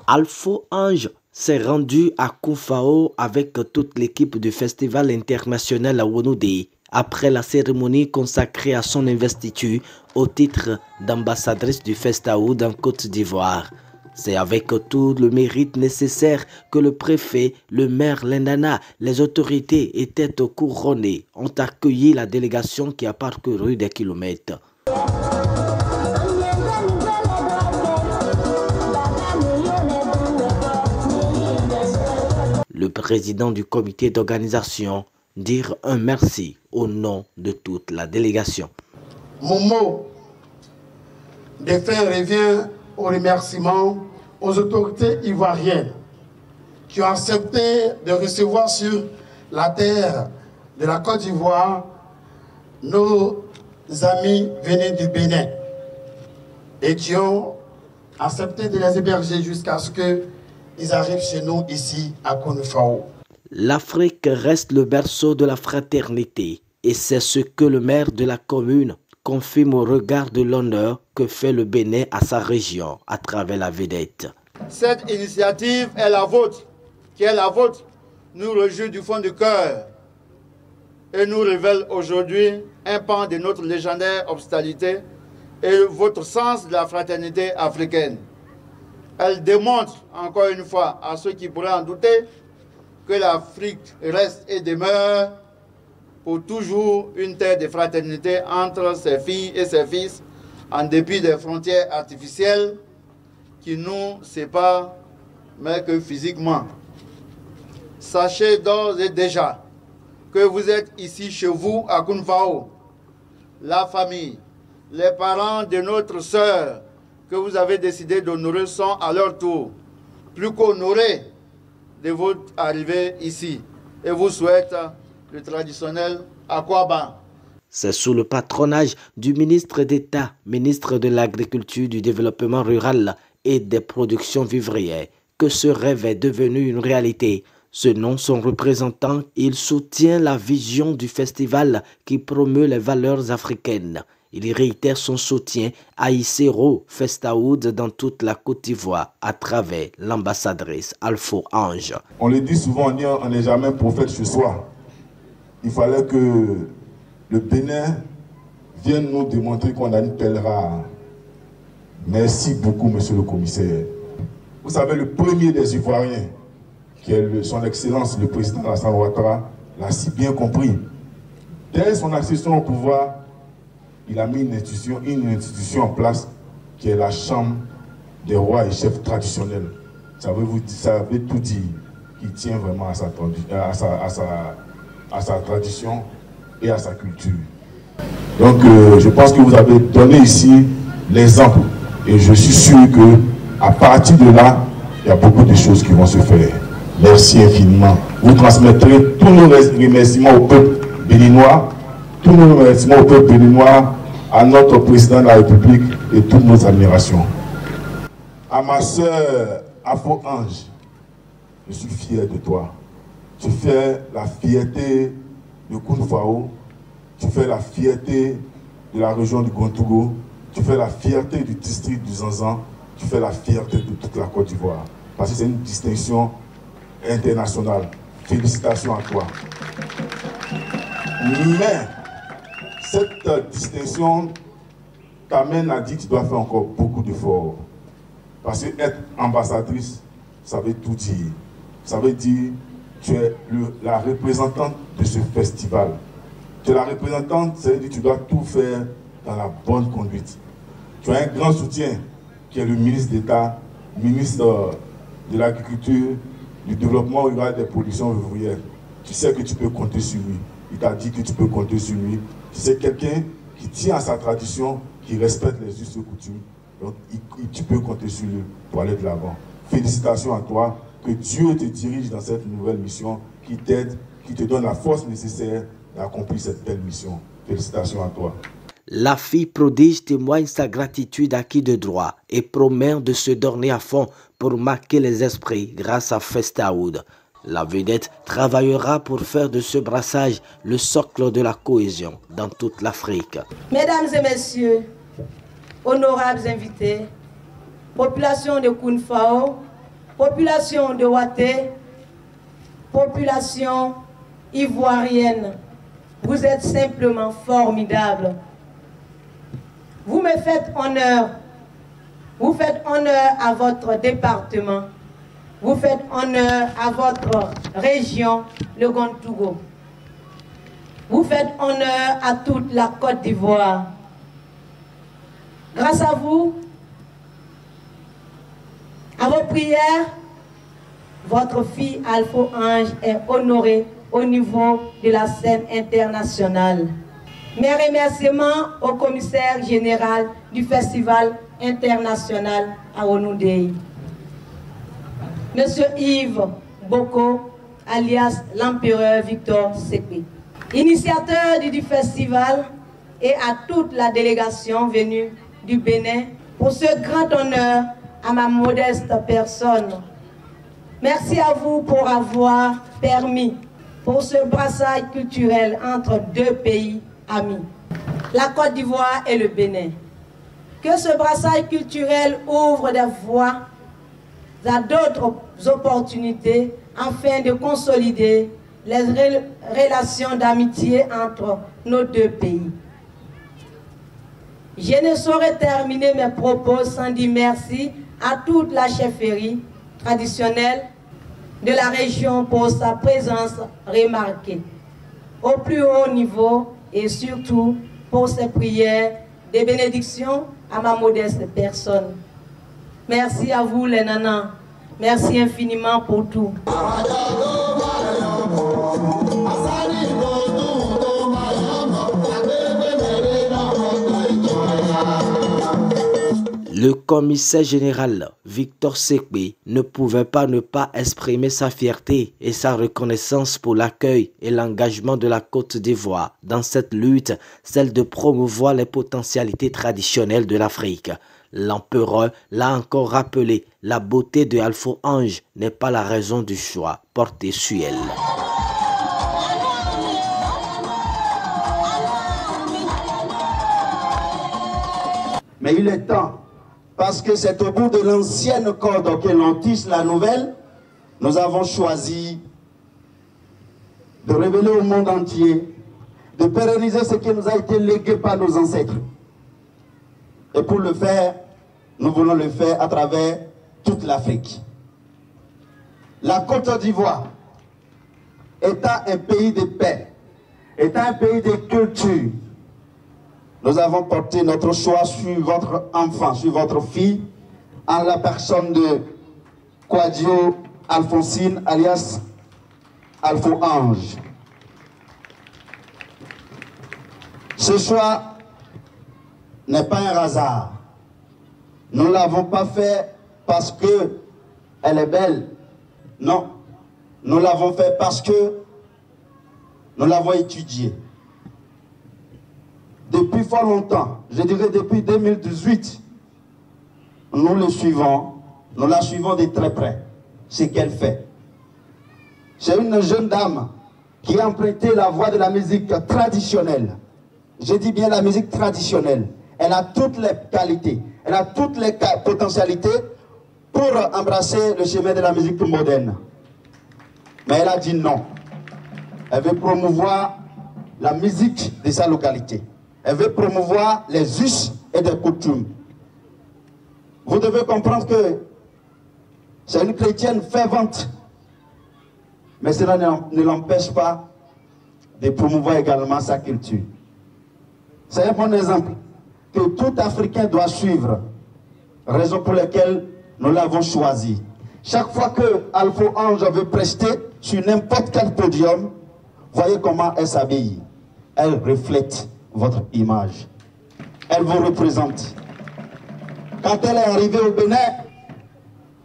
Alpha Ange s'est rendu à Koufao avec toute l'équipe du Festival international à Wonodé après la cérémonie consacrée à son investiture au titre d'ambassadrice du Festaoud en Côte d'Ivoire. C'est avec tout le mérite nécessaire que le préfet, le maire Lendana, les autorités étaient couronnées, ont accueilli la délégation qui a parcouru des kilomètres. Le président du comité d'organisation dire un merci au nom de toute la délégation. Mon mot de fin revient au remerciement aux autorités ivoiriennes qui ont accepté de recevoir sur la terre de la Côte d'Ivoire nos amis venus du Bénin et qui ont accepté de les héberger jusqu'à ce qu'ils arrivent chez nous ici à Koufao. L'Afrique reste le berceau de la fraternité et c'est ce que le maire de la commune confirme au regard de l'honneur que fait le Bénin à sa région à travers la vedette. Cette initiative est la vôtre, qui est la vôtre, nous réjouit du fond du cœur et nous révèle aujourd'hui un pan de notre légendaire hospitalité et votre sens de la fraternité africaine. Elle démontre encore une fois à ceux qui pourraient en douter que l'Afrique reste et demeure pour toujours une terre de fraternité entre ses filles et ses fils, en dépit des frontières artificielles qui nous séparent, mais que physiquement. Sachez d'ores et déjà que vous êtes ici chez vous à Koufao, la famille, les parents de notre sœur que vous avez décidé d'honorer sont à leur tour plus qu'honorés de votre arrivée ici et vous souhaite le traditionnel Akwaba. C'est sous le patronage du ministre d'État, ministre de l'Agriculture, du Développement rural et des productions vivrières que ce rêve est devenu une réalité. Selon son représentant, il soutient la vision du festival qui promeut les valeurs africaines. Il réitère son soutien à Isero Festaoud dans toute la Côte d'Ivoire à travers l'ambassadrice Alpha Ange. On le dit souvent, on n'est jamais prophète chez soi. Il fallait que le Bénin vienne nous démontrer qu'on a une pelle rare. Merci beaucoup, monsieur le commissaire. Vous savez, le premier des Ivoiriens, qui est son Excellence, le président Alassane Ouattara, l'a si bien compris. Dès son accession au pouvoir, il a mis une institution en place qui est la Chambre des rois et chefs traditionnels. Ça veut tout dire, qui tient vraiment à sa tradition et à sa culture. Donc je pense que vous avez donné ici l'exemple et je suis sûr qu'à partir de là, il y a beaucoup de choses qui vont se faire. Merci infiniment. Vous transmettrez tous nos remerciements au peuple béninois, tous nos remerciements au peuple béninois, à notre président de la République et toutes nos admirations. À ma sœur Afro Ange, je suis fier de toi. Tu fais la fierté de Koufao, tu fais la fierté de la région du Gontougo, tu fais la fierté du district du Zanzan, tu fais la fierté de toute la Côte d'Ivoire. Parce que c'est une distinction internationale. Félicitations à toi. Mais cette distinction t'amène à dire que tu dois faire encore beaucoup d'efforts. Parce que être ambassadrice, ça veut tout dire. Ça veut dire que tu es la représentante de ce festival. Tu es la représentante, ça veut dire que tu dois tout faire dans la bonne conduite. Tu as un grand soutien qui est le ministre d'État, ministre de l'Agriculture, du Développement rural et des productions ouvrières. Tu sais que tu peux compter sur lui. Il t'a dit que tu peux compter sur lui. C'est quelqu'un qui tient à sa tradition, qui respecte les us et coutumes. Donc tu peux compter sur lui pour aller de l'avant. Félicitations à toi. Que Dieu te dirige dans cette nouvelle mission, qui t'aide, qui te donne la force nécessaire d'accomplir cette belle mission. Félicitations à toi. La fille prodige témoigne sa gratitude à qui de droit et promet de se donner à fond pour marquer les esprits grâce à Festaoud. La vedette travaillera pour faire de ce brassage le socle de la cohésion dans toute l'Afrique. Mesdames et messieurs, honorables invités, population de Kounfao, population de Ouaté, population ivoirienne, vous êtes simplement formidables. Vous me faites honneur. Vous faites honneur à votre département. Vous faites honneur à votre région, le Gontougo. Vous faites honneur à toute la Côte d'Ivoire. Grâce à vous, à vos prières, votre fille Alpha Ange est honorée au niveau de la scène internationale. Mes remerciements au commissaire général du Festival international à Onundei, Monsieur Yves Boko, alias l'empereur Victor Sekpi, initiateur du festival, et à toute la délégation venue du Bénin pour ce grand honneur à ma modeste personne. Merci à vous pour avoir permis pour ce brassage culturel entre deux pays amis, la Côte d'Ivoire et le Bénin. Que ce brassage culturel ouvre des voies à d'autres opportunités afin de consolider les relations d'amitié entre nos deux pays. Je ne saurais terminer mes propos sans dire merci à toute la chefferie traditionnelle de la région pour sa présence remarquée au plus haut niveau et surtout pour ses prières de bénédiction à ma modeste personne. Merci à vous les nanas. Merci infiniment pour tout. Le commissaire général Victor Sekpi ne pouvait pas ne pas exprimer sa fierté et sa reconnaissance pour l'accueil et l'engagement de la Côte d'Ivoire dans cette lutte, celle de promouvoir les potentialités traditionnelles de l'Afrique. L'empereur l'a encore rappelé, la beauté de Alpha Ange n'est pas la raison du choix porté sur elle. Mais il est temps, parce que c'est au bout de l'ancienne corde que l'on tisse la nouvelle, nous avons choisi de révéler au monde entier, de pérenniser ce qui nous a été légué par nos ancêtres. Et pour le faire, nous voulons le faire à travers toute l'Afrique. La Côte d'Ivoire, étant un pays de paix, étant un pays de culture, nous avons porté notre choix sur votre enfant, sur votre fille, en la personne de Kouadio Alphonsine, alias Alpha Ange. Ce choix n'est pas un hasard. Nous ne l'avons pas fait parce qu'elle est belle. Non, nous l'avons fait parce que nous l'avons étudiée. Depuis fort longtemps, je dirais depuis 2018, nous la suivons de très près, ce qu'elle fait. C'est une jeune dame qui a emprunté la voie de la musique traditionnelle. Je dis bien la musique traditionnelle. Elle a toutes les qualités, elle a toutes les potentialités pour embrasser le chemin de la musique moderne. Mais elle a dit non. Elle veut promouvoir la musique de sa localité. Elle veut promouvoir les us et des coutumes. Vous devez comprendre que c'est une chrétienne fervente. Mais cela ne l'empêche pas de promouvoir également sa culture. C'est un bon exemple que tout Africain doit suivre. Raison pour laquelle nous l'avons choisi. Chaque fois que Alpha Ange veut prester sur n'importe quel podium, voyez comment elle s'habille. Elle reflète votre image. Elle vous représente. Quand elle est arrivée au Bénin,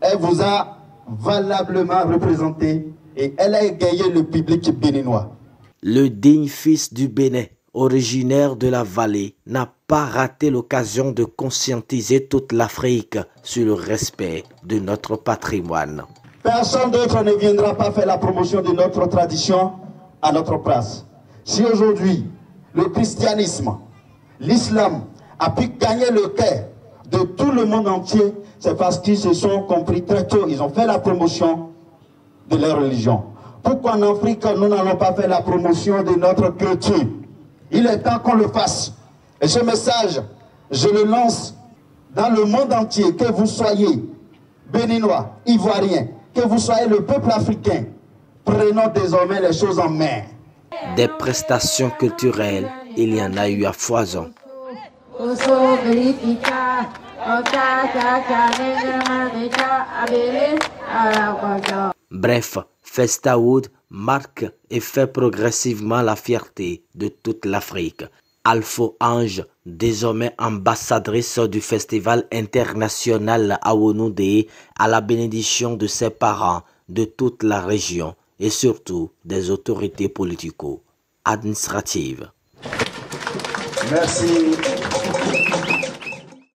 elle vous a valablement représenté et elle a égayé le public béninois. Le digne fils du Bénin, originaire de la vallée, n'a pas raté l'occasion de conscientiser toute l'Afrique sur le respect de notre patrimoine. Personne d'autre ne viendra pas faire la promotion de notre tradition à notre place. Si aujourd'hui, le christianisme, l'islam a pu gagner le cœur de tout le monde entier, c'est parce qu'ils se sont compris très tôt. Ils ont fait la promotion de leur religion. Pourquoi en Afrique, nous n'allons pas faire la promotion de notre culture? Il est temps qu'on le fasse. Et ce message, je le lance dans le monde entier, que vous soyez béninois, ivoiriens, que vous soyez le peuple africain. Prenons désormais les choses en main. Des prestations culturelles, il y en a eu à foison. Bref, Festaoud marque et fait progressivement la fierté de toute l'Afrique. Alpha Ange, désormais ambassadrice du Festival international Awounoude, à la bénédiction de ses parents, de toute la région et surtout des autorités politico-administratives. Merci.